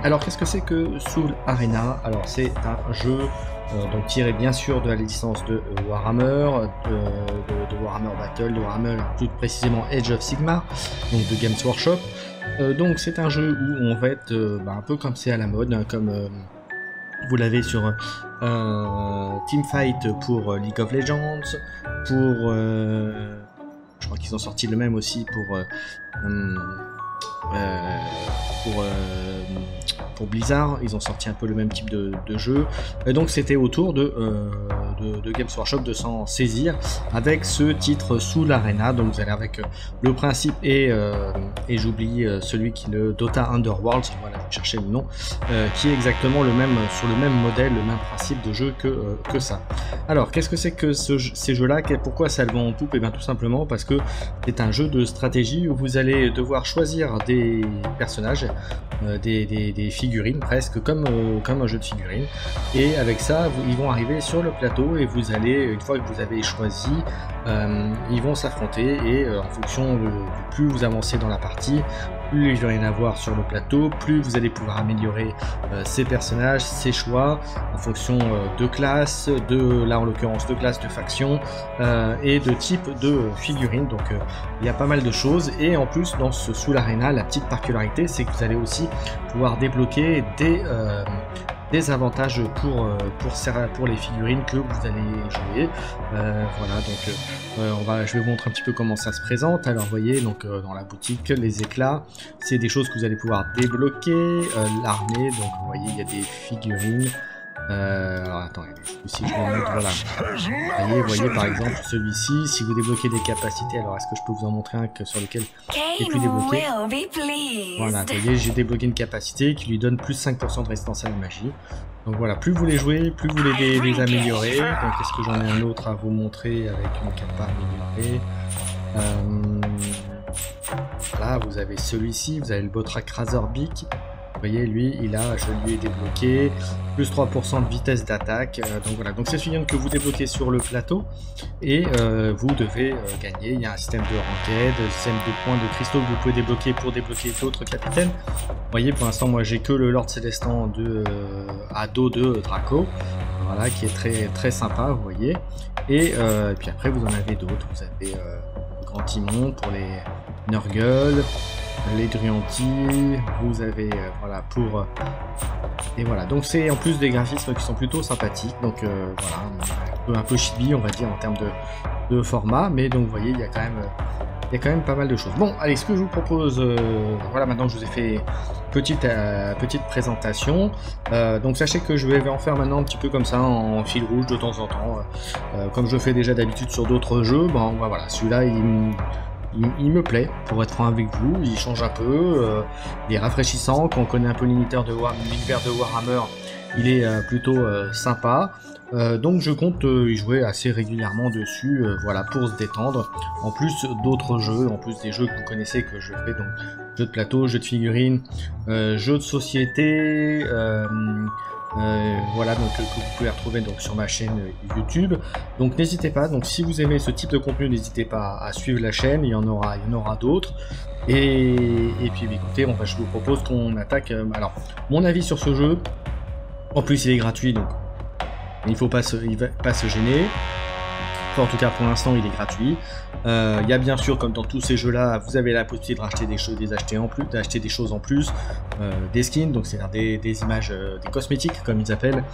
Alors qu'est-ce que c'est que Soul Arena? Alors c'est un jeu donc tiré bien sûr de la licence de Warhammer, de Warhammer Battle, de Warhammer plus précisément Age of Sigmar, donc de Games Workshop. Donc c'est un jeu où on va être un peu comme c'est à la mode, hein, comme vous l'avez sur Teamfight pour League of Legends, pour je crois qu'ils ont sorti le même aussi pour Blizzard, ils ont sorti un peu le même type de jeu, et donc c'était au tour de Games Workshop de s'en saisir avec ce titre Soul Arena. Donc vous allez avec le principe et j'oublie celui qui le Dota Underworld, voilà, vous cherchez le nom, qui est exactement le même, sur le même modèle, le même principe de jeu que ça. Alors qu'est-ce que c'est que ces jeux là, pourquoi ça le vend en poupe? Et bien tout simplement parce que c'est un jeu de stratégie où vous allez devoir choisir des personnages, des figurines presque comme un jeu de figurines, et avec ça ils vont arriver sur le plateau et vous allez, une fois que vous avez choisi, ils vont s'affronter, et en fonction de plus vous avancez dans la partie, plus il va y en avoir sur le plateau, plus vous allez pouvoir améliorer ces personnages, ces choix en fonction de classe, là en l'occurrence de classe, de faction et de type de figurine. Donc il y a pas mal de choses, et en plus dans ce Soul Arena, la petite particularité c'est que vous allez aussi pouvoir débloquer des avantages pour les figurines que vous allez jouer. Voilà, donc je vais vous montrer un petit peu comment ça se présente. Alors vous voyez, donc dans la boutique, les éclats, c'est des choses que vous allez pouvoir débloquer. L'armée, donc vous voyez, il y a des figurines. Alors attends, si je vais mettre, voilà. Vous voyez par exemple celui-ci, si vous débloquez des capacités, alors est-ce que je peux vous en montrer un sur lequel j'ai pu débloquer? Voilà, vous voyez, j'ai débloqué une capacité qui lui donne plus 5% de résistance à la magie. Donc voilà, plus vous les jouez, plus vous les améliorez. Donc est-ce que j'en ai un autre à vous montrer avec une capa améliorée? Voilà, vous avez celui-ci, vous avez le Botrak Razorbeak. Vous voyez, lui, je lui ai débloqué plus 3% de vitesse d'attaque. Donc voilà, donc c'est ce figurine que vous débloquez sur le plateau, et vous devez gagner. Il y a un système de ranked, un système de points de cristaux que vous pouvez débloquer pour débloquer d'autres capitaines. Vous voyez, pour l'instant, moi j'ai que le Lord Célestin à dos de Draco, voilà, qui est très très sympa, vous voyez. Et puis après, vous en avez d'autres. Vous avez le Grand Timon pour les Nurgle, les Druanti, vous avez voilà pour et voilà, donc c'est en plus des graphismes qui sont plutôt sympathiques, donc voilà, un peu chibi on va dire en termes de format, mais donc vous voyez, il y a quand même pas mal de choses. Bon, allez, ce que je vous propose, voilà, maintenant que je vous ai fait petite présentation, donc sachez que je vais en faire maintenant un petit peu comme ça en fil rouge de temps en temps, comme je fais déjà d'habitude sur d'autres jeux. Bon voilà, celui-là il me plaît, pour être franc avec vous, il change un peu, il est rafraîchissant. Quand on connaît un peu l'univers de Warhammer, il est plutôt sympa, donc je compte y jouer assez régulièrement dessus, voilà, pour se détendre, en plus d'autres jeux, en plus des jeux que vous connaissez que je fais, donc jeux de plateau, jeux de figurines, jeux de société, voilà, donc que vous pouvez retrouver donc sur ma chaîne YouTube. Donc n'hésitez pas, donc si vous aimez ce type de contenu, n'hésitez pas à suivre la chaîne, il y en aura d'autres. Et puis écoutez, je vous propose qu'on attaque. Alors mon avis sur ce jeu, en plus il est gratuit, donc il va pas se gêner. Enfin, en tout cas pour l'instant il est gratuit. Il y a bien sûr, comme dans tous ces jeux là, vous avez la possibilité de racheter d'acheter des choses en plus, des skins, donc c'est-à-dire des images, des cosmétiques comme ils appellent,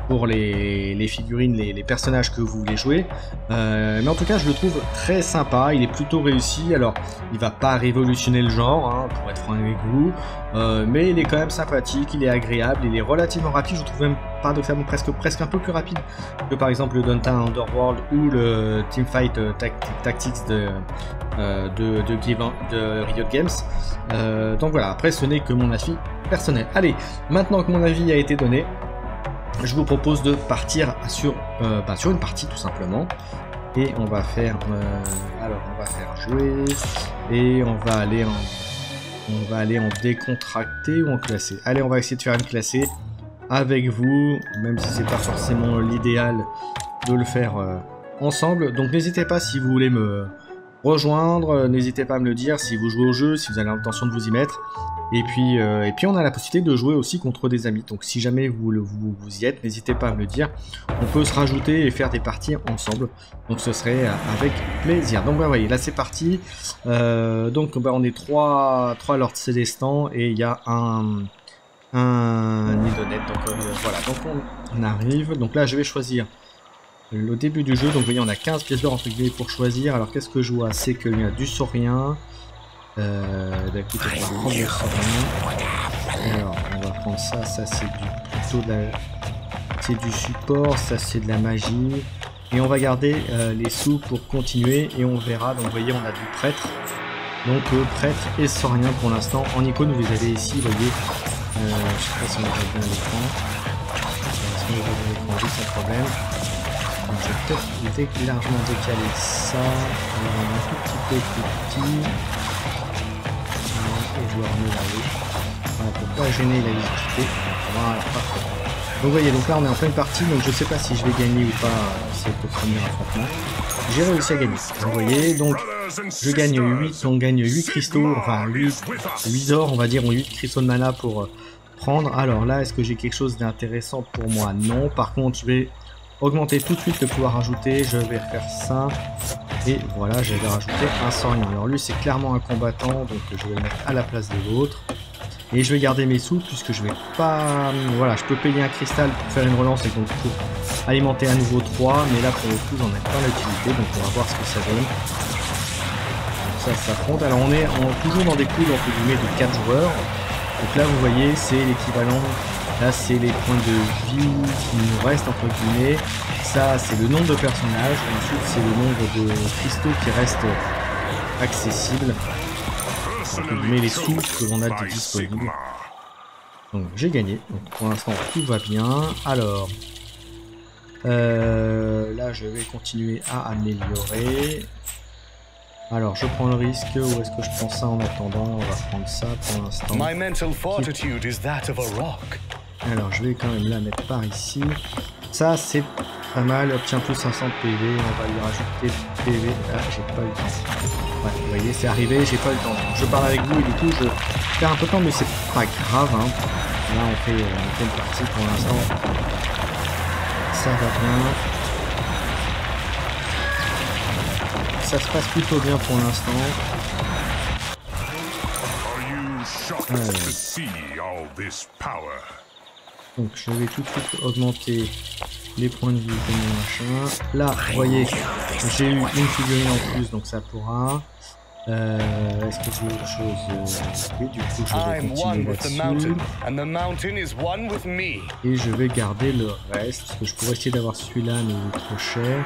pour les figurines, les personnages que vous voulez jouer. Mais en tout cas je le trouve très sympa, il est plutôt réussi. Alors il va pas révolutionner le genre, hein, pour être franc avec vous, mais il est quand même sympathique, il est agréable, il est relativement rapide, je trouve même paradoxalement presque un peu plus rapide que par exemple le Dota Underworld ou le Teamfight Tactics de Riot Games. Donc voilà, après ce n'est que mon avis personnel. Allez, maintenant que mon avis a été donné, je vous propose de partir sur une partie tout simplement, et on va faire jouer, et on va aller en décontracté ou en classé. Allez, on va essayer de faire une classée avec vous, même si c'est pas forcément l'idéal de le faire ensemble. Donc n'hésitez pas, si vous voulez me rejoindre. N'hésitez pas à me le dire si vous jouez au jeu, si vous avez l'intention de vous y mettre. Et puis on a la possibilité de jouer aussi contre des amis. Donc si jamais vous y êtes, n'hésitez pas à me le dire. On peut se rajouter et faire des parties ensemble. Donc ce serait avec plaisir. Donc bah, vous voyez, là c'est parti. Donc bah, on est 3 Lords Célestants et il y a un Nidonette. Donc voilà, donc on arrive. Donc là je vais choisir le début du jeu. Donc vous voyez, on a 15 pièces d'or entre guillemets pour choisir. Alors qu'est-ce que je vois? C'est qu'il y a du saurien. Écoute, on va prendre le saurien. Alors on va prendre ça. Ça c'est plutôt de la... c'est du support. Ça c'est de la magie. Et on va garder les sous pour continuer. Et on verra. Donc vous voyez, on a du prêtre. Donc prêtre et saurien pour l'instant. En icône vous avez ici, vous voyez. Je sais pas si on voit bien l'écran. Est-ce qu'on voit bien l'écran? Oui, sans problème. Donc, je vais peut-être largement décaler ça. On va un tout petit peu plus petit. Et je dois remettre là-haut. Voilà, pour pas gêner la visibilité. Voilà, parfait. Donc vous voyez, donc là on est en pleine partie, donc je sais pas si je vais gagner ou pas cette première affrontement. J'ai réussi à gagner. Vous voyez, donc je gagne 8, on gagne 8 cristaux, enfin 8 or, on va dire, ou 8 cristaux de mana pour prendre. Alors là, est-ce que j'ai quelque chose d'intéressant pour moi? Non. Par contre, je vais augmenter tout de suite le pouvoir ajouté. Je vais faire ça. Et voilà, je vais rajouter un saurien. Alors lui, c'est clairement un combattant, donc je vais le mettre à la place de l'autre. Et je vais garder mes sous puisque je vais pas... Voilà, je peux payer un cristal pour faire une relance et donc pour alimenter à nouveau 3. Mais là, pour le coup, j'en ai pas l'utilité, donc on va voir ce que ça donne. Donc ça s'affronte. Alors on est toujours dans des poules entre guillemets de 4 joueurs. Donc là, vous voyez, c'est l'équivalent... Là, c'est les points de vie qui nous restent entre guillemets. Ça, c'est le nombre de personnages. Ensuite, c'est le nombre de cristaux qui restent accessibles. Mais les sous que l'on a de disponibles. Donc j'ai gagné. Donc pour l'instant tout va bien. Alors là je vais continuer à améliorer. Alors je prends le risque ou est-ce que je prends ça en attendant? On va prendre ça pour l'instant. Alors je vais quand même la mettre par ici. Ça c'est pas mal, obtient plus 500 PV, on va lui rajouter PV. Ah, j'ai pas eu le temps. Ouais, vous voyez, c'est arrivé, j'ai pas eu le temps. Je parle avec vous et du coup, je perds un peu de temps, mais c'est pas grave. Hein. Là, on fait une partie pour l'instant. Ça va bien. Ça se passe plutôt bien pour l'instant. Donc, je vais tout de suite augmenter les points de vie de mon machin. Là, vous voyez, j'ai eu une figurine en plus, donc ça pourra. Est-ce que j'ai autre chose? Oui, du coup, je vais continuer là-dessus. Et je vais garder le reste, parce que je pourrais essayer d'avoir celui-là, mais il est trop cher.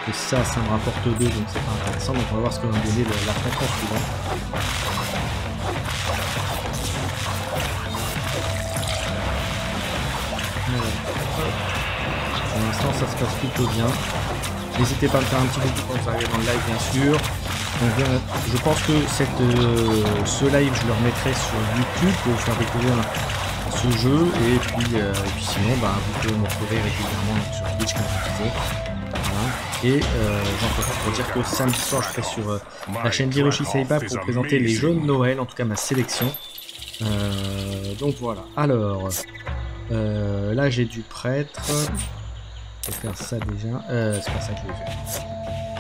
Et ça me rapporte 2, donc c'est pas intéressant. Donc on va voir ce que va me donner l'affrontement suivant. Pour l'instant, ça se passe plutôt bien. N'hésitez pas à me faire un petit peu quand vous arrivez dans le live, bien sûr. Donc, je pense que ce live, je le remettrai sur YouTube pour vous faire découvrir ce jeu. Et puis sinon, bah, vous pouvez me retrouver régulièrement sur Twitch, comme je disais. Voilà. Et j'en profite pour dire que samedi soir, je serai sur la chaîne d'Hiroshi Saiba pour présenter les jeux de Noël, en tout cas ma sélection. Donc voilà. Alors, là j'ai du prêtre. Je vais faire ça déjà. C'est pas ça que je vais faire.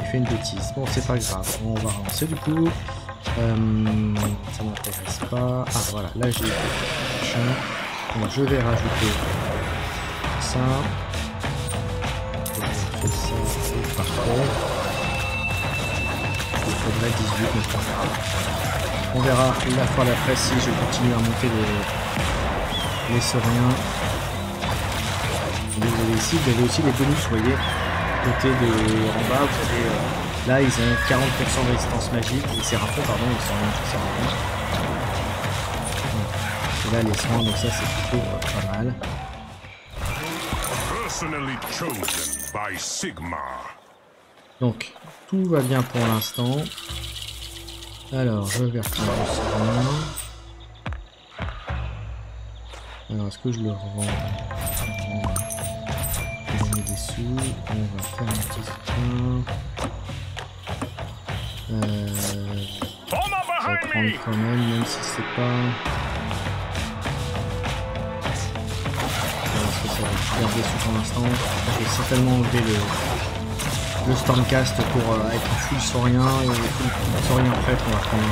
J'ai fait une bêtise. Bon, c'est pas grave. On va avancer du coup. Ça m'intéresse pas. Ah voilà, là j'ai machin. Donc je vais rajouter ça. Je fais ça, c'est parfait. Il faudrait 18, mais c'est pas grave. On verra la fois d'après si je continue à monter les sauriens. Vous avez ici, vous avez aussi les bonus, vous voyez, côté de en bas, vous avez là ils ont 40% de résistance magique, les séraphons, pardon, ils sont rien séraphons. Et là les soins, donc ça c'est plutôt pas mal. Donc tout va bien pour l'instant. Alors je vais reprendre le saurien. Alors est-ce que je le revends? Des sous, on va faire un petit soutien. Je vais prendre quand même si c'est pas... Parce que ça va garder ce pour l'instant. Je vais certainement enlever le Stormcast pour être full saurien et full saurien prêtre, on va prendre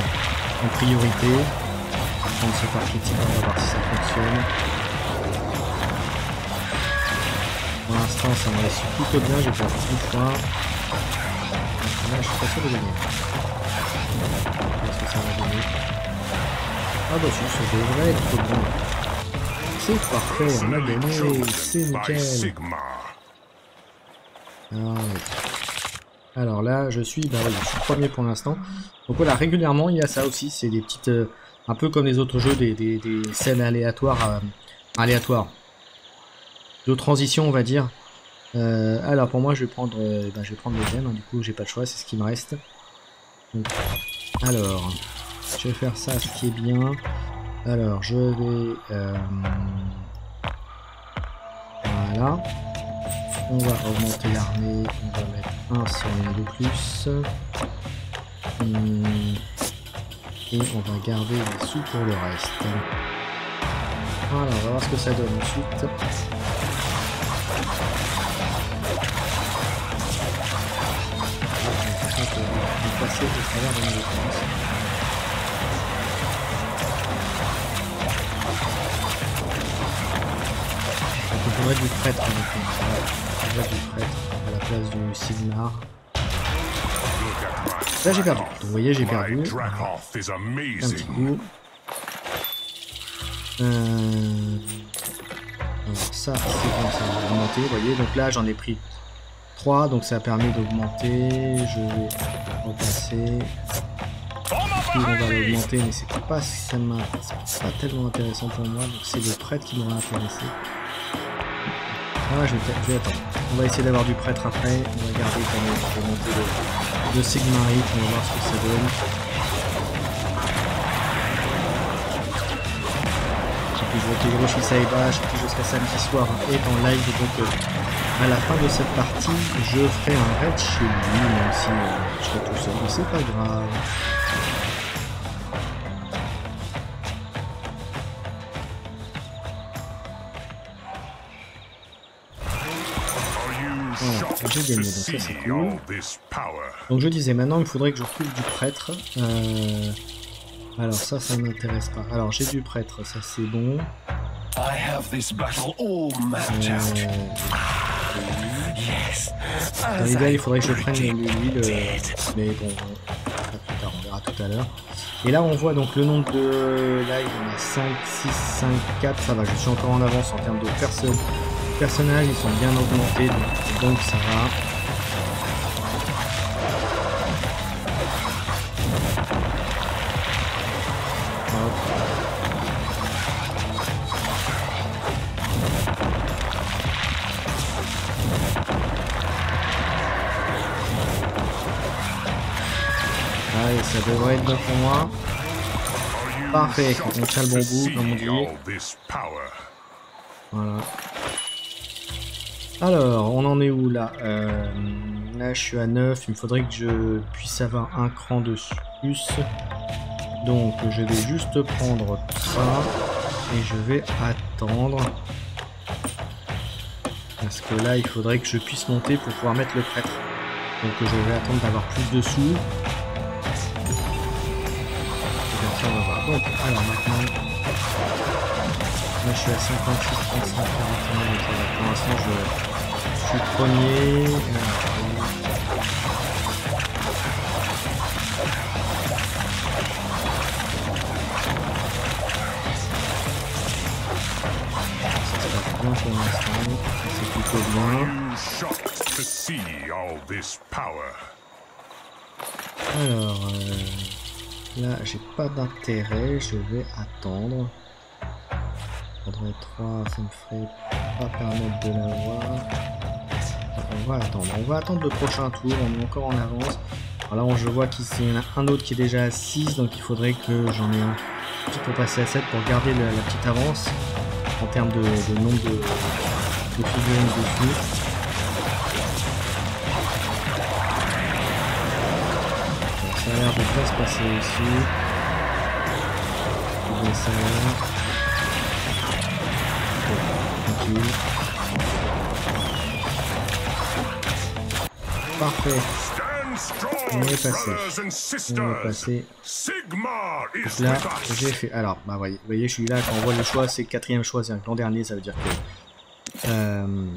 en priorité. On va prendre ce par critique, on va voir si ça fonctionne. Pour l'instant ça me laisse plutôt bien, j'ai perdu une fois. Là je suis pas sûr de gagner. Qu'est-ce que ça va donner? Ah bah si, ça devrait être bon. C'est parfait, on a gagné, c'est nickel. Alors là, je suis premier pour l'instant. Donc voilà, régulièrement, il y a ça aussi. C'est des petites... un peu comme les autres jeux, des scènes aléatoires. De transition, on va dire. Alors pour moi, je vais prendre le gemme. Hein, du coup, j'ai pas le choix, c'est ce qui me reste. Donc, alors, je vais faire ça, ce qui est bien. Alors, je vais... voilà. On va augmenter l'armée, on va mettre un soleil de plus. Et on va garder les sous pour le reste. Voilà, on va voir ce que ça donne ensuite. On va passer au travers de nos défenses. Donc il faudrait du prêtre avec nous. Du prêtre à la place du Sigmar. Là j'ai perdu. Donc, vous voyez j'ai perdu. Un petit coup. Alors ça c'est bon, ça va augmenter. Vous voyez donc là j'en ai pris 3 donc ça permet d'augmenter. Je vais repasser. Puis on va l'augmenter mais c'est pas tellement intéressant pour moi donc c'est le prêtre qui m'aurait intéressé. Ah, je vais attendre. On va essayer d'avoir du prêtre après. On va garder quand même. Je vais monter le Sigmarite. On va voir ce que ça donne. Et puis je vois que Hiroshi Saiba, qui jusqu'à samedi soir est en live. Donc à la fin de cette partie, je ferai un raid chez lui. Même si je serai tout seul. Mais c'est pas grave. J'ai gagné, donc ça c'est cool. Donc je disais, maintenant il me faudrait que je retrouve du prêtre. Alors ça m'intéresse pas. Alors j'ai du prêtre, ça c'est bon. Dans l'idéal il faudrait que je prenne l'huile, mais bon, plus tard, on verra tout à l'heure. Et là on voit donc le nombre de... Là il y en a 5, 6, 5, 4, ça va, je suis encore en avance en termes de personnages, ils sont bien augmentés, donc ça va. Hop. Allez, ça devrait être bon pour moi. Parfait, on tient le bon bout, comme on dit. Voilà. Alors, on en est où là? Là, je suis à 9. Il me faudrait que je puisse avoir un cran de plus. Donc, je vais juste prendre ça. Et je vais attendre. Parce que là, il faudrait que je puisse monter pour pouvoir mettre le prêtre. Donc, je vais attendre d'avoir plus de sous. Et comme ça, on va voir. Donc, alors maintenant... Là, je suis à 58, 35, 41. Pour l'instant, je suis premier. Ça se passe bien pour l'instant. C'est plutôt bien. Alors, là, j'ai pas d'intérêt. Je vais attendre. Faudrait 3, ça me ferait pas permettre de l'avoir. On va attendre le prochain tour, on est encore en avance. Alors là je vois qu'il y en a un autre qui est déjà à 6, donc il faudrait que j'en ai un petit pour passer à 7 pour garder la petite avance en termes de nombre de figurines dessus. Donc ça l'air de bien se passer ici. Je vais ça là. Tranquille. Parfait. On est passé. On est passé. Donc là, j'ai fait. Alors, bah vous voyez, je suis là. Quand on voit le choix, c'est le 4e choix. C'est l'an dernier, ça veut dire que.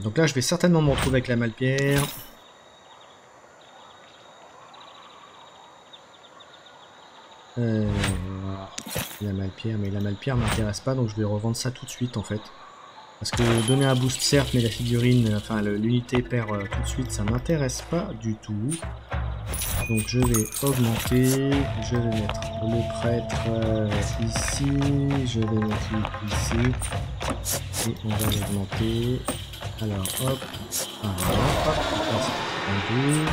Donc là, je vais certainement me retrouver avec la Malpierre. La Malpierre, mais la Malpierre m'intéresse pas, donc je vais revendre ça tout de suite en fait. Parce que donner un boost certes, mais la figurine, enfin l'unité perd tout de suite, ça m'intéresse pas du tout. Donc je vais augmenter, je vais mettre le prêtre ici, je vais mettre lui ici, et on va l'augmenter. Alors hop, voilà, hop, un deux.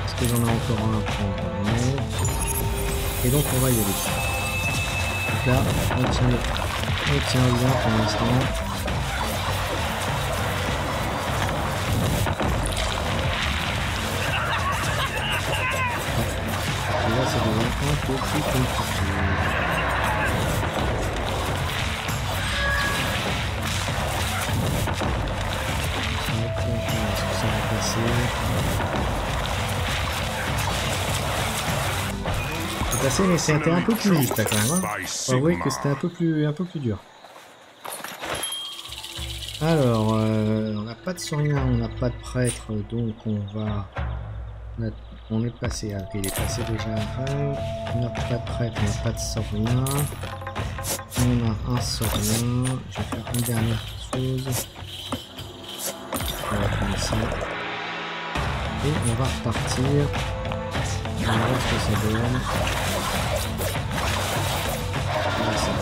Est-ce que j'en ai encore un à prendre? Non. Et donc on va y aller. Donc là, on tient bien pour l'instant. Et là, ça devient un peu plus compliqué. Est-ce que ça va passer? C'est passé, mais c'était un peu plus juste là quand même. Hein. Faut avouer que c'était un peu plus dur. Alors, on n'a pas de saurien, on n'a pas de prêtre, donc on va... On est passé, ok, il est passé déjà avant. On n'a pas de prêtre, on n'a pas de saurien. On a un saurien. Je vais faire une dernière chose. On va prendre ça. Et on va repartir. On va voir ce que ça donne. Là, ça va.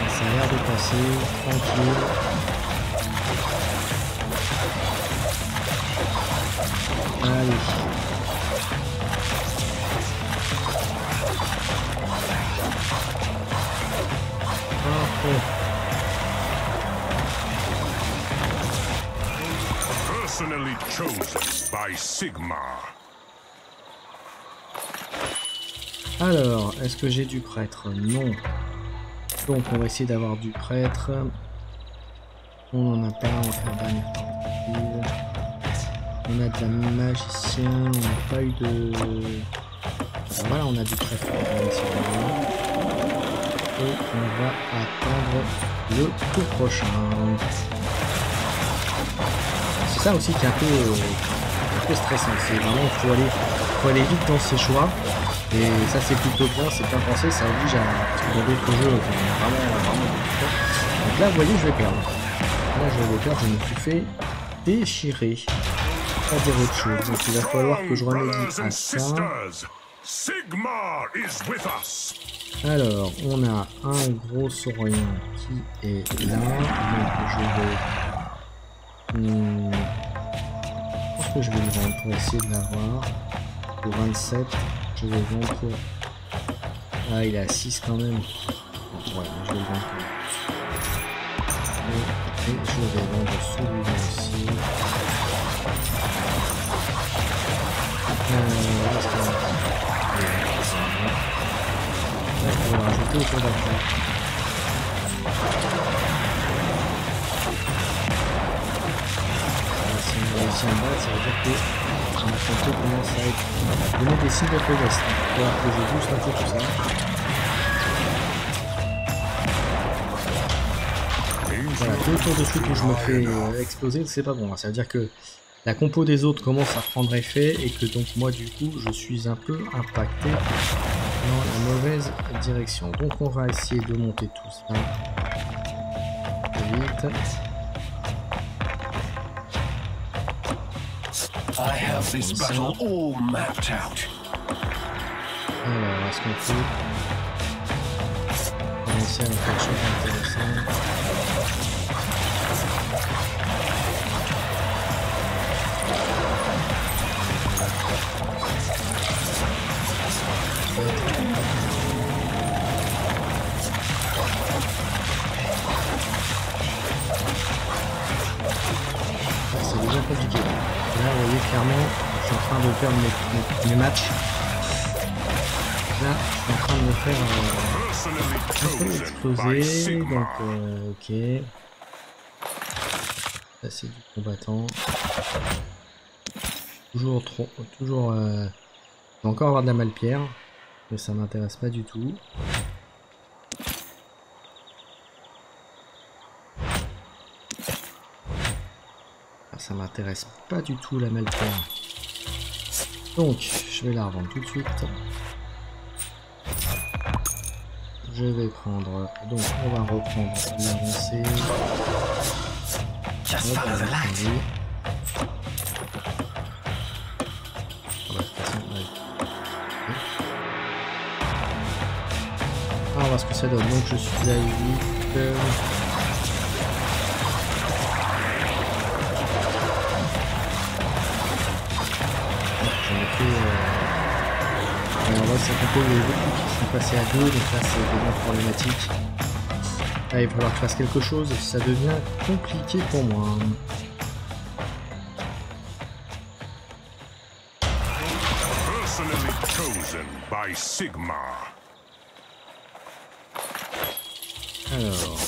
Ça a l'air de passer, tranquille. Allez. Parfait. Personally chosen by Sigmar. Alors, est-ce que j'ai du prêtre? Non. Donc on va essayer d'avoir du prêtre. On n'en a pas, on va faire dernière tentative. On a de la magicien, on n'a pas eu de... Alors voilà, on a du prêtre. Et on va attendre le tour prochain. C'est ça aussi qui est un peu stressant. C'est vraiment, faut aller vite dans ses choix. Et ça c'est plutôt bien, c'est bien pensé, ça oblige à... Parce que dans d'autres jeux, vraiment... Donc là, vous voyez, je vais perdre. Là, je vais perdre, je me suis fait déchirer. Pas dire autre chose, donc il va falloir que je remédie à ça. Alors, on a un gros saurien qui est là, donc je vais... Je pense que je vais le vendre pour essayer de l'avoir. Pour 27, je vais le vendre pour... Ah, il est à 6 quand même. Voilà, je vais le vendre pour... Et je vais vendre celui-là aussi. On va rajouter autour d'après. Si on réussit en bas, ça veut dire que on a compté comment ça va donner des signes de progrès. Il va falloir que je booste un peu tout ça. Voilà, deux tours de suite où je me fais exploser, c'est pas bon. Ça veut dire que la compo des autres commence à prendre effet et que donc moi du coup je suis un peu impacté dans la mauvaise direction. Donc on va essayer de monter tout ça vite. Alors est-ce qu'on peut commencer avec quelque chose d'intéressant? C'est déjà compliqué. Là, vous voyez clairement, suis en train de perdre mes matchs. Là, je suis en train de me faire un peu exploser. Donc, ok. Là, c'est du combattant. Toujours trop. Toujours. Je vais encore avoir de la malpierre. Mais ça m'intéresse pas du tout. Ça m'intéresse pas du tout la malpierre. Donc, je vais la revendre tout de suite. Je vais prendre. Donc, on va reprendre l'avancée. On va voir ce que ça donne. Donc, je suis à 8. Alors là, c'est plutôt les autres qui sont passés à 2, donc là c'est vraiment problématique. Là, il va falloir que je fasse quelque chose, ça devient compliqué pour moi. Personally chosen by Sigma. Alors,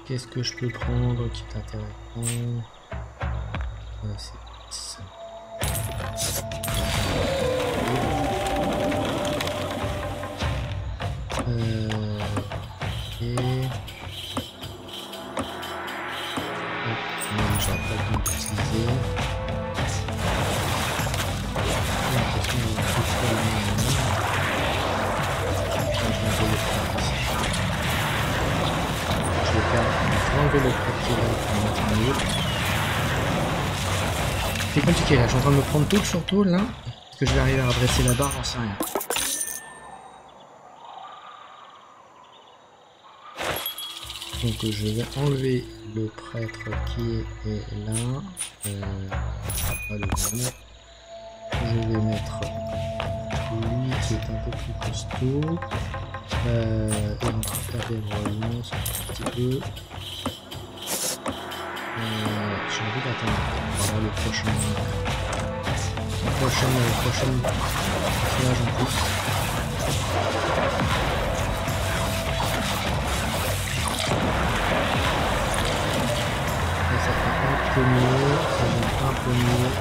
qu'est-ce que je peux prendre qui est intéressant? C'est ça. J'aurais pas pu l'utiliser. Je vais enlever le papier là pour mettre un autre. C'est compliqué là, je suis en train de me prendre tout sur tout là. Est-ce que je vais arriver à redresser la barre? J'en sais rien. Donc je vais enlever le prêtre qui est là. Pas le même. Je vais mettre lui qui est un peu plus costaud. Et on va faire des relances un petit peu. J'ai envie d'attendre pour avoir le prochain personnage en plus. Ça fait un peu mieux, ça vient un peu mieux.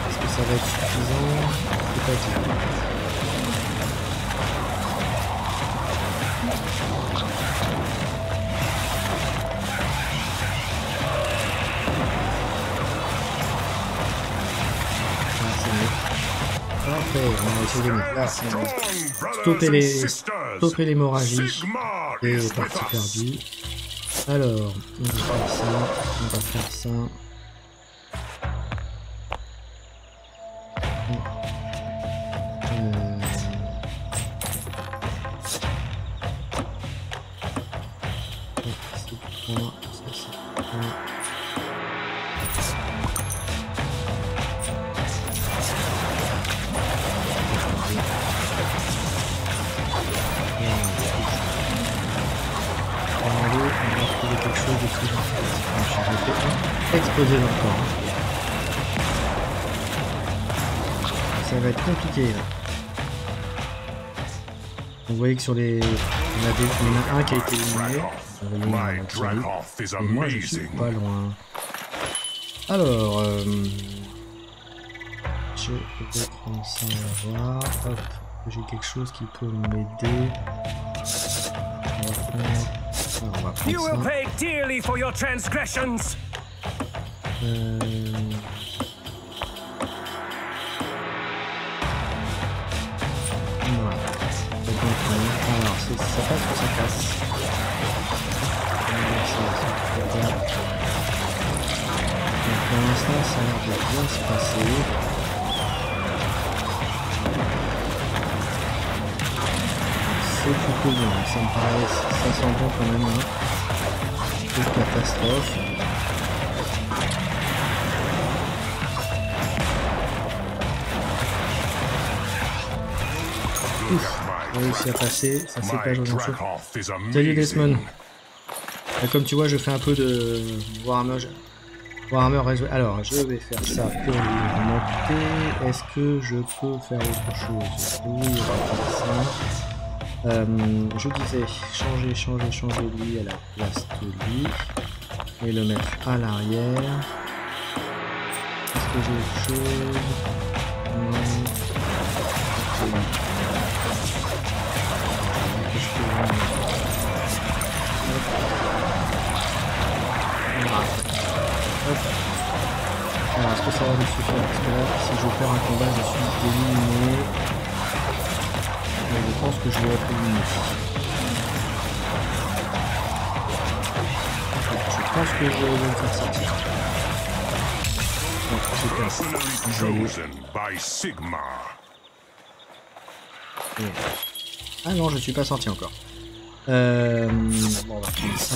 Est-ce que ça va être suffisant? C'est pas dire. Parfait, on va essayer de mettre là, stopper l'hémorragie et partie perdue. Alors, on va faire ça, on va faire ça. Exploser leur corps. Ça va être compliqué là. Vous voyez que sur les... il y en a un qui a été éliminé. Et moi je suis pas loin. Alors... je vais prendre ça, on va voir. Hop, j'ai quelque chose qui peut m'aider. On va prendre ça. Voilà. Alors, ça passe ou ça casse? Donc, pour l'instant, ça a l'air de bien se passer. C'est plutôt bien, ça me paraît, ça sent bon quand même. Hein. Une catastrophe. Ouf, j'ai réussi à passer, ça c'est pas grand chose. Salut Desmond. Là, comme tu vois, je fais un peu de Warhammer. Warhammer Race. Alors, je vais faire ça pour lui remonter. Est-ce que je peux faire autre chose? Oui, on va faire ça. Je disais changer lui à la place de lui. Et le mettre à l'arrière. Est-ce que j'ai autre chose? Non. Alors, est-ce que ça va me suffire? Parce que là, si je veux faire un combat, je suis éliminé. Mais je pense que je vais être éliminé. Je pense que je vais me faire sortir. Non, j'ai Chosen by Sigmar. Ah non, je suis pas sorti encore. Bon, on va prendre ça.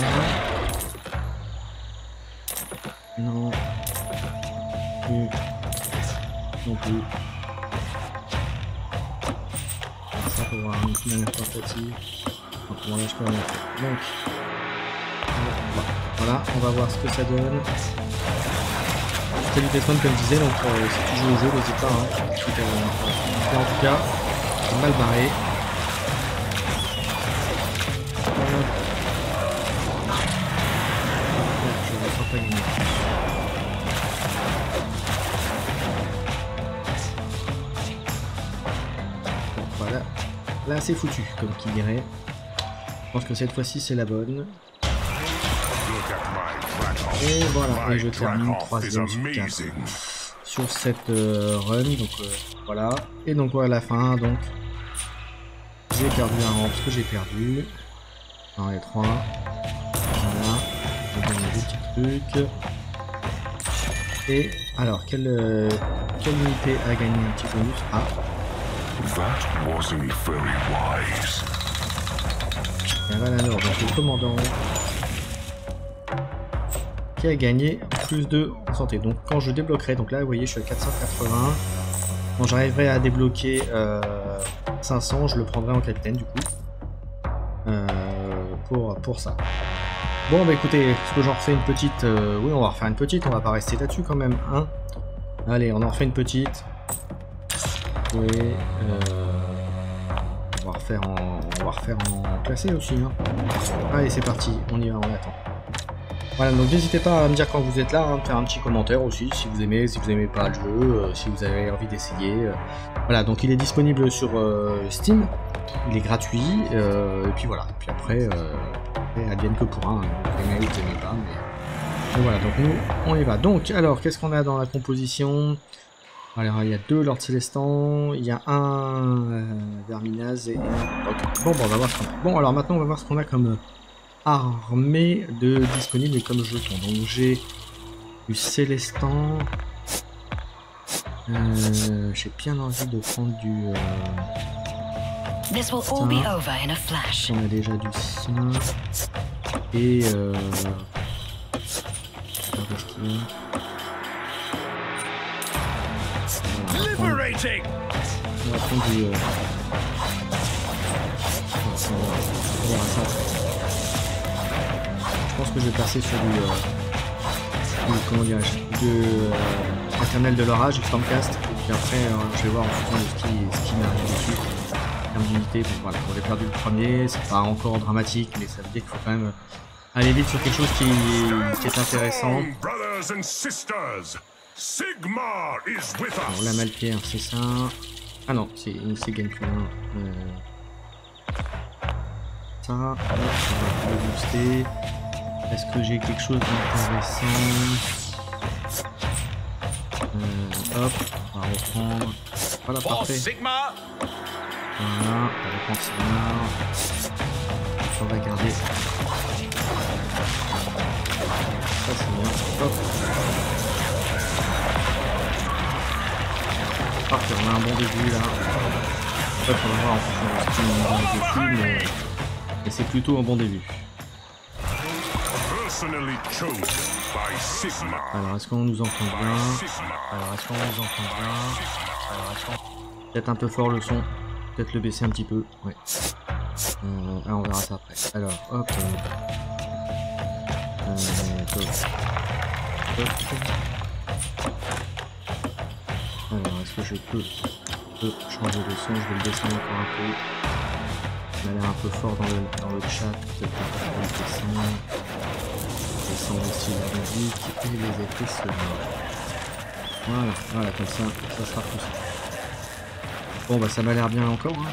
Non. Plus. Non plus. Ça pour voir une dernière tentative. Donc, on lâche pas la tête. Donc, voilà, on va voir ce que ça donne. Salut Desmond, comme je disais, donc si tu joues au jeu, n'hésite pas. Hein. En tout cas, c'est mal barré. Je ne sens pas gagner. Donc voilà, là c'est foutu, comme qui dirait. Je pense que cette fois-ci c'est la bonne. Et voilà, et je termine 3ème sur 4 sur cette run, donc voilà. Et donc voilà la fin, donc j'ai perdu un rang parce que j'ai perdu. 1 et 3. Voilà, j'ai gagné des petits trucs. Et alors, quelle unité a gagné un petit bonus? Ah, That wasn't very wise. et Valanor, donc le commandant, qui a gagné plus de santé. Donc quand je débloquerai, donc là vous voyez je suis à 480, quand j'arriverai à débloquer 500, je le prendrai en capitaine du coup, pour ça. Bon bah écoutez, est-ce que j'en refais une petite? Oui, on va refaire une petite, on va pas rester là-dessus quand même, hein. Allez, on en refait une petite. Oui, on va refaire en classé aussi, hein. Allez, c'est parti, on y va, on attend. Voilà, donc n'hésitez pas à me dire quand vous êtes là, hein, faire un petit commentaire aussi, si vous aimez pas le jeu, si vous avez envie d'essayer. Voilà, donc il est disponible sur Steam, il est gratuit, et puis voilà, et puis après, advienne que pourra, hein, vous aimez, vous aimez pas, mais voilà, donc nous, on y va. Donc, alors, qu'est-ce qu'on a dans la composition? Alors, il y a 2 Lord Célestan, il y a un Verminaz et un Rock. Bon, on va voir ce qu'on a. Bon, alors maintenant, on va voir ce qu'on a comme armée de disponible comme jeton. Donc j'ai du Célestan. J'ai bien envie de prendre du. On a déjà du sien. Et Liberating. On va prendre du. On verra ça. Je pense que je vais passer sur du comment dirais-je, Éternel de l'orage, du Stormcast, et puis après je vais voir en fonction de ce qui m'arrive dessus en termes d'unité. Bon, voilà, j'ai perdu le premier, c'est pas encore dramatique, mais ça veut dire qu'il faut quand même aller vite sur quelque chose qui est intéressant. Alors la Malpierre, c'est ça. Ah non, c'est Genku 1. Ça, on va le booster. Est-ce que j'ai quelque chose d'intéressant? Hop, on va reprendre. Voilà, parfait. Voilà, on va reprendre Sigmar. On va garder. Ça c'est bien. Hop. Parfait, on a un bon début là. Hop, on va voir en fonction de ce qu'il nous met dessus, mais c'est plutôt un bon début. Alors, est-ce qu'on nous entend bien? Peut-être un peu fort le son. Peut-être le baisser un petit peu. Ouais. On verra ça après. Alors, hop. Alors, est-ce que je peux changer de son? Je vais le descendre encore un peu. Il a l'air un peu fort dans le chat. Peut-être pas le descendre. Je descends aussi la musique et les effets sonores. Voilà, comme ça sera plus simple. Bon, bah ça m'a l'air bien encore. Hein.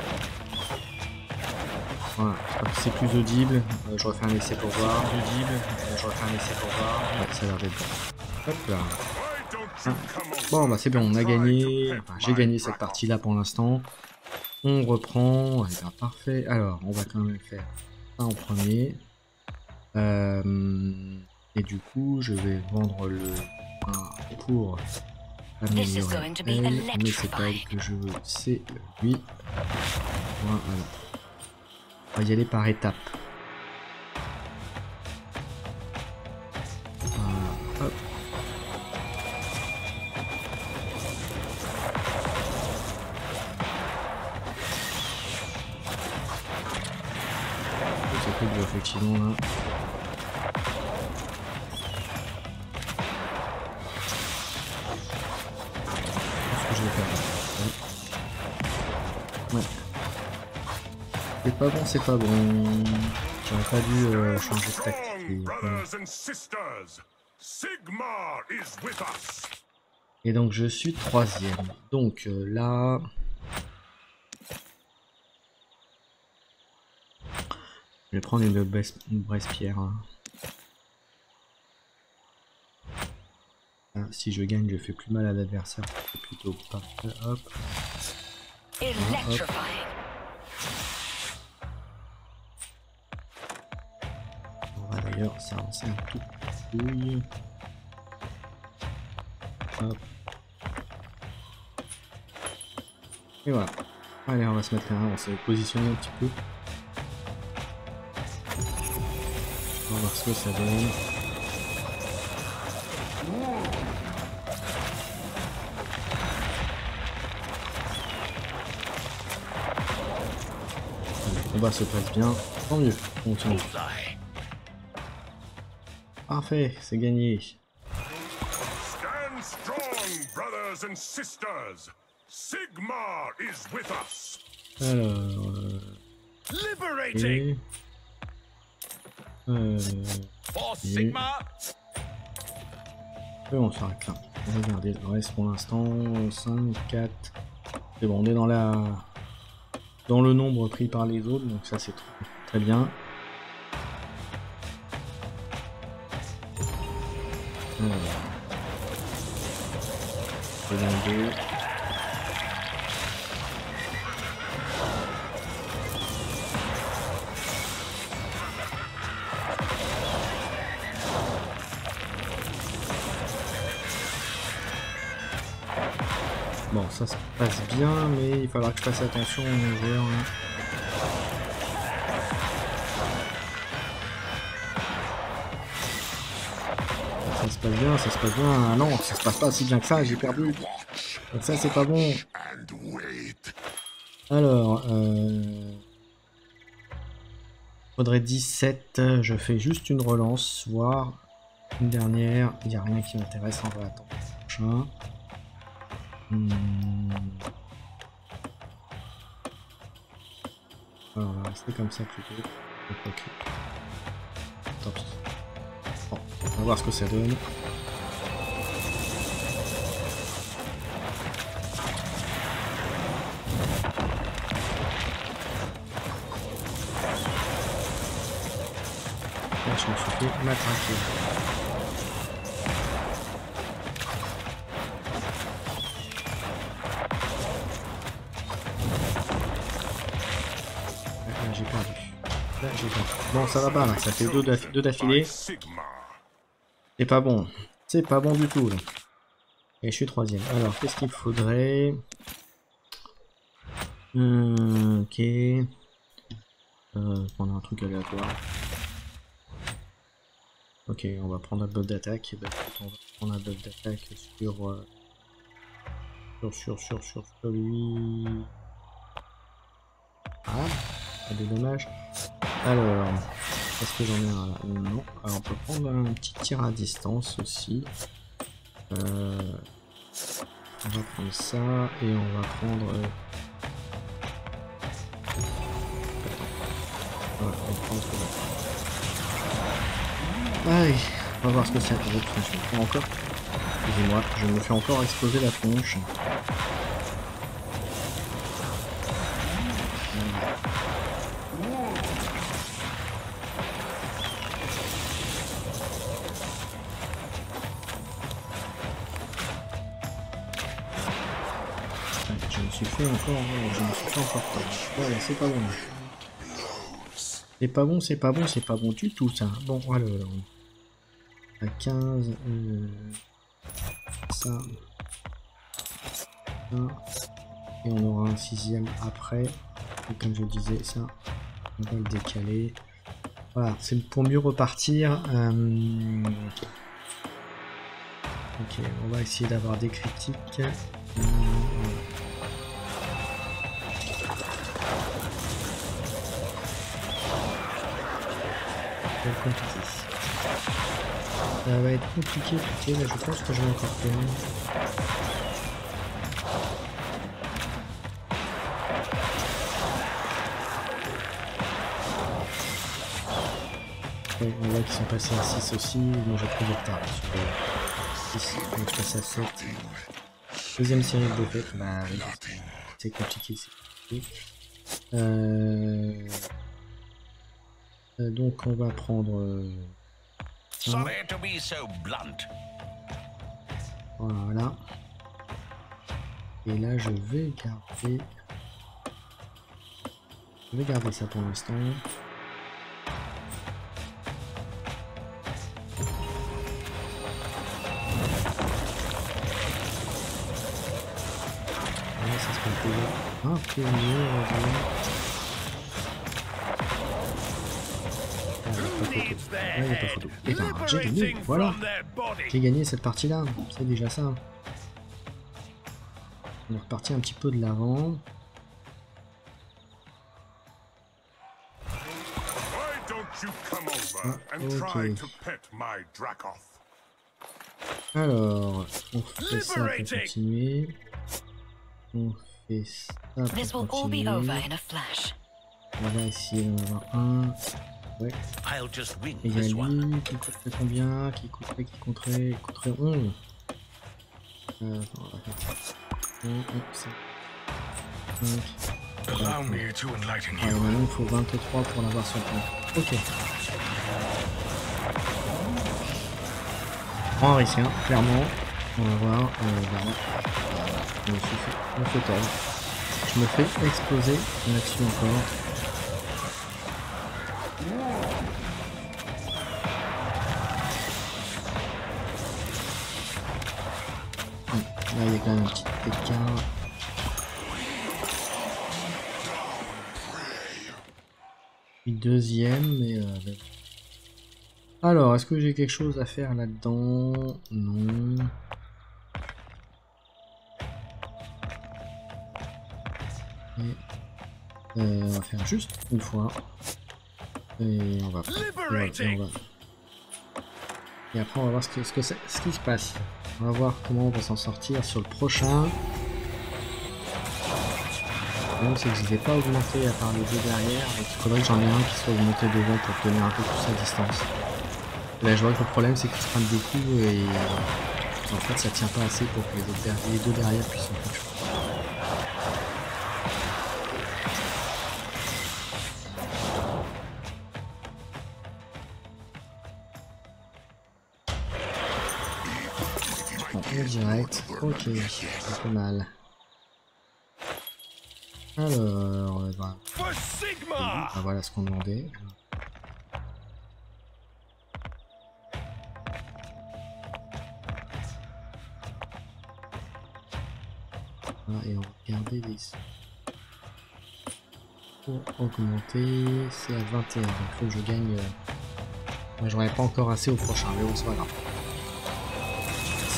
Voilà, c'est plus audible. Je refais un essai pour voir. Je refais un essai pour voir. Ouais, ça a l'air d'être bon. Hop là. Ah. Bon, bah c'est bon, on a gagné. Enfin, j'ai gagné cette partie-là pour l'instant. On reprend. Eh bien, parfait. Alors, on va quand même faire ça en premier. Et du coup, je vais vendre le 1 pour améliorer elle. Mais c'est pas elle que je veux, c'est lui. Voilà. On va y aller par étapes. Hop. C'est plus dur effectivement là. Qu'est-ce que je vais faire là? Ouais. C'est pas bon, c'est pas bon. J'aurais pas dû changer de tactique. Et donc je suis 3ème. Donc là... Je vais prendre une Bresse-Pierre. Ah, si je gagne, je fais plus mal à l'adversaire. C'est plutôt parfait. Hop. Voilà, hop. On va d'ailleurs s'avancer un tout petit peu. Hop. Et voilà. Allez, on va se mettre là, on s'est positionné un petit peu. On va voir ce que ça donne. Le combat se passe bien, tant mieux, on continue. Parfait, c'est gagné. Stand strong, brothers and sisters. Sigmar is with us. Alors... Liberating. For Sigmar. Et on s'arrête là. Regardez le reste pour l'instant. 5, 4. C'est bon, on est dans le nombre pris par les autres, donc ça c'est très bien. C'est dans 2. Bon, ça se passe bien, mais il faudra que je fasse attention aux joueurs. Hein. Ça se passe bien, ça se passe bien. Ah non, ça se passe pas si bien que ça, j'ai perdu. Donc ça, c'est pas bon. Alors, faudrait 17. Je fais juste une relance, voire une dernière. Il n'y a rien qui m'intéresse, on va attendre le prochain. Alors, on va rester comme ça plutôt. Ok. Tant pis. Bon, on va voir ce que ça donne. Là, je me suis fait matraquer. J'ai perdu. Là, j'ai perdu. Bon, ça va pas là, ça fait deux d'affilée. C'est pas bon. C'est pas bon du tout là. Et je suis 3ème. Alors, qu'est-ce qu'il faudrait? Ok. Prendre un truc aléatoire. Ok, on va prendre un buff d'attaque. On va prendre un buff d'attaque sur lui. Ah, pas de dommage. Alors, Est-ce que j'en ai un là? Non. Alors on peut prendre un petit tir à distance aussi. On va prendre ça et on va prendre... on va prendre ce qu'on va. Allez, on va voir ce que c'est. Je me fais encore... Excusez-moi, je me fais encore exploser la tronche. Je me suis fait encore tort. Voilà, c'est pas bon. C'est pas bon du tout ça. Bon, alors, à 15, ça, et on aura un 6e après. Et comme je disais, ça, on va le décaler. Voilà, c'est pour mieux repartir. Ok, on va essayer d'avoir des critiques. Compliqué. Ça va être compliqué, mais je pense que je vais encore faire. Ouais, on voit qu'ils sont passés à 6 aussi, moi j'ai pris du retard sur 6, donc je passe à 7. Deuxième série de défaites, bah oui, c'est compliqué, donc on va prendre voilà, et là je vais garder ça pour l'instant. Là, ça se passe déjà un peu mieux. Il n'y a pas photo. Et ben, j'ai gagné, voilà. J'ai gagné cette partie-là, c'est déjà ça. On est reparti un petit peu de l'avant. Ok. Alors, on fait ça pour continuer. On fait ça pour continuer. On va essayer d'en avoir un. Ouais. Et il y a lui qui coûterait combien? Qui coûterait 11. Attends, on va faire ça. 5. Maintenant il faut 23 pour l'avoir sur le point. Ok. On va risquer, clairement. On va voir. Je me fais tordre. Je me fais exploser là-dessus encore. Là il y a quand même un petit écart. Deuxième, mais alors, est-ce que j'ai quelque chose à faire là-dedans? Non. Et, on va faire juste une fois. Et on va et après on va voir ce qui se passe. On va voir comment on va s'en sortir sur le prochain. Le problème c'est que je ne les ai pas augmentés à part les deux derrière, donc il faudrait que j'en ai un qui soit augmenté devant pour tenir un peu plus à distance. Là je vois que le problème c'est qu'ils se prennent des coups et en fait ça tient pas assez pour que les deux derrière puissent en faire. Direct, ok, c'est pas mal. Alors, ben, voilà ce qu'on demandait. Et on va garder les pour augmenter, c'est à 21, donc il faut que je gagne. Moi j'aurais pas encore assez au prochain, mais bon c'est pas grave.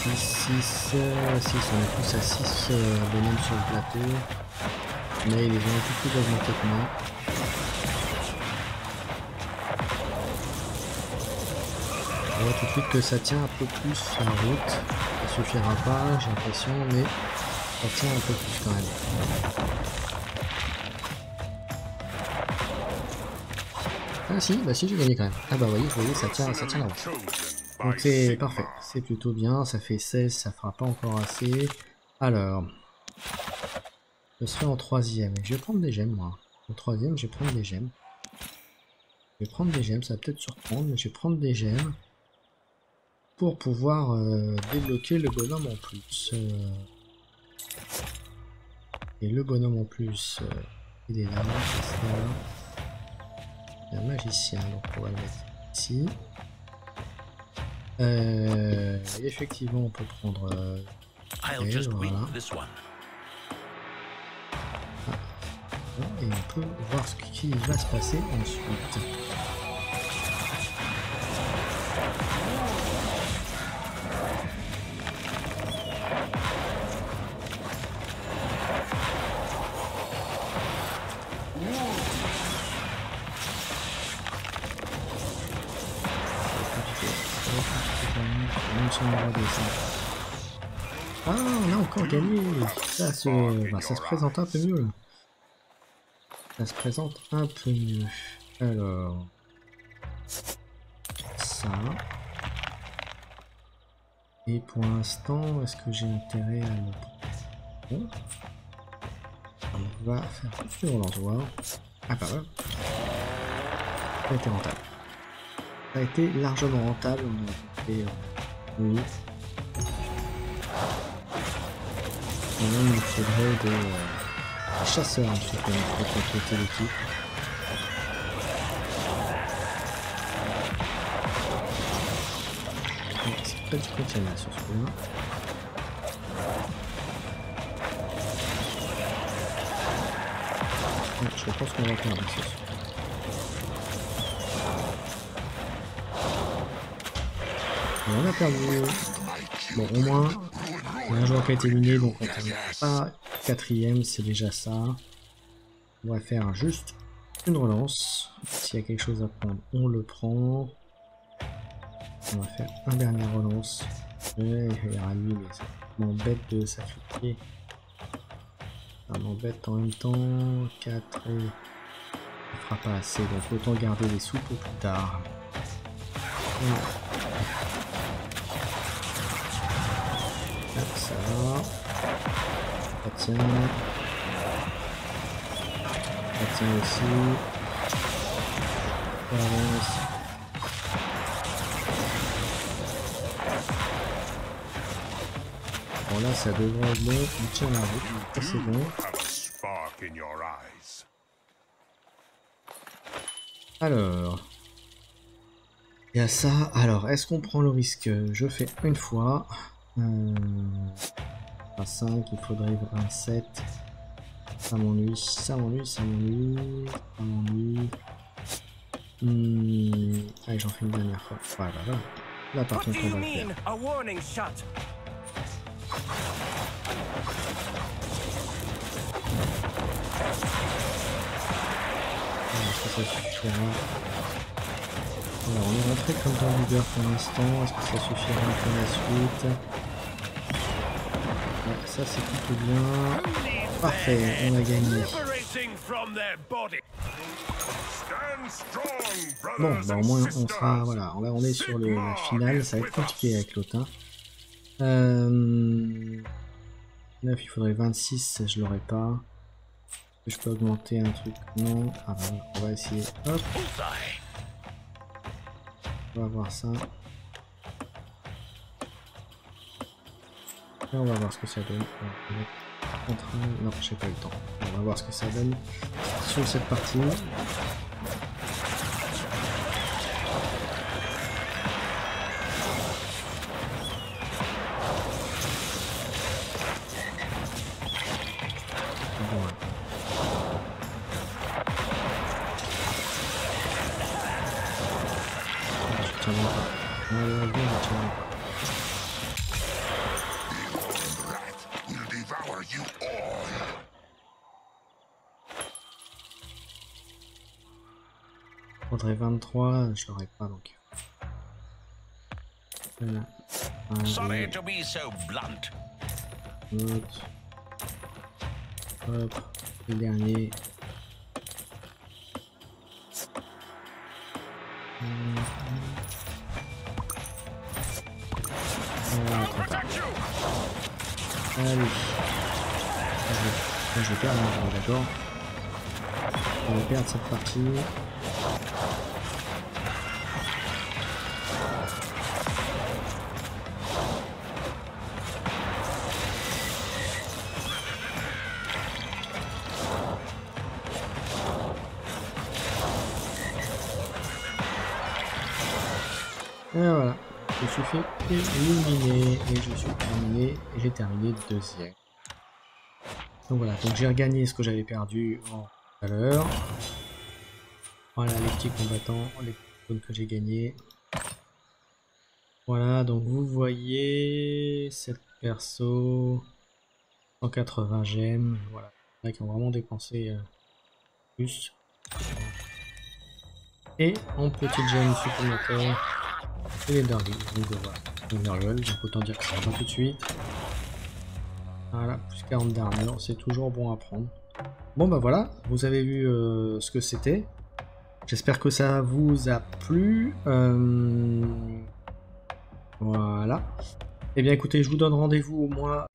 6, on est tous à 6 bonhommes sur le plateau, mais ils ont un peu plus augmenté que moi. On voit tout de suite que ça tient un peu plus la route. Ça suffira pas, j'ai l'impression, mais ça tient un peu plus quand même. Ah si, bah si, j'ai gagné quand même. Ah bah vous voyez, ça tient la route. Donc c'est parfait, c'est plutôt bien, ça fait 16, ça fera pas encore assez. Alors, je serai en troisième, je vais prendre des gemmes moi. Au troisième, je vais prendre des gemmes. Je vais prendre des gemmes, ça va peut-être surprendre, mais je vais prendre des gemmes pour pouvoir débloquer le bonhomme en plus. Et le bonhomme en plus, il est là, c'est ça. Il y a un magicien, donc on va le mettre ici. Effectivement, on peut prendre elle, voilà. Et on peut voir ce qui va se passer ensuite. Ah, on a encore gagné. Ça se présente un peu mieux. Ça se présente un peu mieux. Alors, ça. Et pour l'instant, est-ce que j'ai intérêt à le prendre? On va faire une relance voir. Ah bah ouais. Ça a été rentable. Ça a été largement rentable. On a fait oui. Maintenant, il faudrait des chasseurs un petit peu pour compléter l'équipe. C'est pas du continent sur ce coup-là. Je pense qu'on va perdre ce soir. On a perdu. Bon, au moins, il y a un joueur qui a été éliminé, donc on ne termine pas quatrième, c'est déjà ça. On va faire juste une relance. S'il y a quelque chose à prendre, on le prend. On va faire un dernier relance. Ouais, il y aura lui, mais ça m'embête de s'affliquer. Ça m'embête en même temps. 4 et... il fera pas assez, donc autant garder les sous pour plus tard. Voilà. Ça va. Ça tient. Ça tient aussi. Ça avance. Bon là ça devrait être bon, on tient la route, c'est bon. Alors, il y a ça. Alors, est-ce qu'on prend le risque? Je fais une fois. À 5, il faudrait un 7. Ça m'ennuie, ça m'ennuie, ça m'ennuie, ça m'ennuie. Allez, j'en fais une dernière fois. Voilà, voilà. Là par contre on va le faire. Est-ce que ça suffira? Alors on est rentré comme dans leader pour l'instant. Est-ce que ça suffira pour la suite? Ouais, ça c'est plutôt bien. Parfait, on a gagné. Bon, bah au moins on sera, voilà, là on est sur la finale, ça va être compliqué avec l'autre. Hein. 9, il faudrait 26, je l'aurais pas. Je peux augmenter un truc? Non. Ah bah on va essayer. Hop. On va voir ça. Et on va voir ce que ça donne. Non, j'ai pas eu le temps. On va voir ce que ça donne sur cette partie. Faudrait 23, je l'aurais pas donc. Voilà. Sorry to be so blunt. Hop, le dernier. Voilà, allez. Je vais perdre, hein, d'accord. On va perdre cette partie. Et voilà, je suis fait éliminer et je suis terminé et j'ai terminé deuxième. Donc voilà, donc j'ai regagné ce que j'avais perdu tout à l'heure. Voilà les petits combattants, les zones que j'ai gagné. Voilà, donc vous voyez cette perso 180 gemmes, voilà, il y en a qui ont vraiment dépensé plus. Et en petite gemme supplémentaire. Et les Dargles, donc voilà, les Dargles, donc autant dire que ça va tout de suite. Voilà, plus 40 d'armure, c'est toujours bon à prendre. Bon bah voilà, vous avez vu ce que c'était. J'espère que ça vous a plu. Voilà. Et bien écoutez, je vous donne rendez-vous au mois...